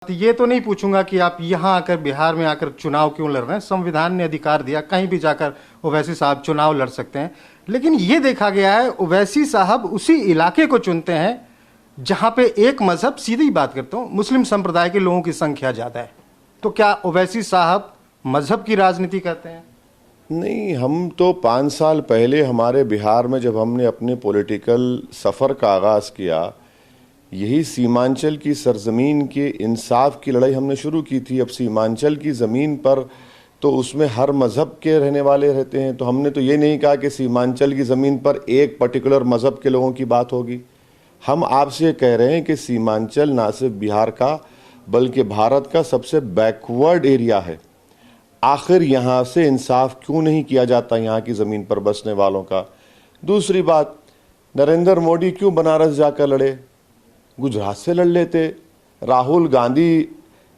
ये तो नहीं पूछूंगा कि आप यहाँ आकर बिहार में आकर चुनाव क्यों लड़ रहे हैं। संविधान ने अधिकार दिया, कहीं भी जाकर ओवैसी साहब चुनाव लड़ सकते हैं। लेकिन ये देखा गया है ओवैसी साहब उसी इलाके को चुनते हैं जहां पे एक मजहब, सीधी बात करता हूं, मुस्लिम संप्रदाय के लोगों की संख्या ज्यादा है। तो क्या ओवैसी साहब मजहब की राजनीति करते हैं? नहीं, हम तो 5 साल पहले हमारे बिहार में जब हमने अपने पॉलिटिकल सफ़र का आगाज़ किया, यही सीमांचल की सरजमीन के इंसाफ की लड़ाई हमने शुरू की थी। अब सीमांचल की ज़मीन पर तो उसमें हर मज़हब के रहने वाले रहते हैं, तो हमने तो ये नहीं कहा कि सीमांचल की ज़मीन पर एक पर्टिकुलर मज़हब के लोगों की बात होगी। हम आपसे कह रहे हैं कि सीमांचल ना सिर्फ बिहार का बल्कि भारत का सबसे बैकवर्ड एरिया है। आखिर यहाँ से इंसाफ क्यों नहीं किया जाता यहाँ की ज़मीन पर बसने वालों का? दूसरी बात, नरेंद्र मोदी क्यों बनारस जाकर लड़े? गुजरात से लड़ लेते। राहुल गांधी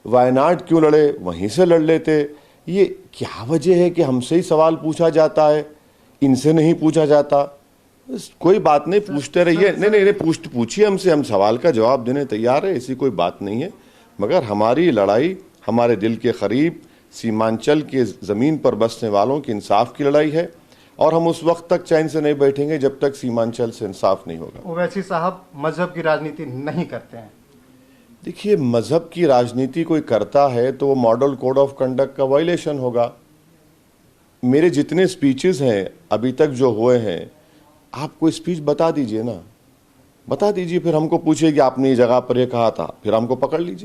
वायनाड क्यों लड़े? वहीं से लड़ लेते। ये क्या वजह है कि हमसे ही सवाल पूछा जाता है, इनसे नहीं पूछा जाता? कोई बात नहीं, पूछते रहिए। नहीं, पूछिए हमसे, हम सवाल का जवाब देने तैयार है, ऐसी कोई बात नहीं है। मगर हमारी लड़ाई हमारे दिल के करीब सीमांचल के ज़मीन पर बसने वालों के इंसाफ की लड़ाई है, और हम उस वक्त तक चैन से नहीं बैठेंगे जब तक सीमांचल से इंसाफ नहीं होगा। ओवैसी साहब मजहब की राजनीति नहीं करते हैं। देखिए, मजहब की राजनीति कोई करता है तो वो मॉडल कोड ऑफ कंडक्ट का वायलेशन होगा। मेरे जितने स्पीचेस हैं अभी तक जो हुए हैं, आप कोई स्पीच बता दीजिए ना, बता दीजिए, फिर हमको पूछिए कि आपने ये जगह पर ये कहा था, फिर हमको पकड़ लीजिए।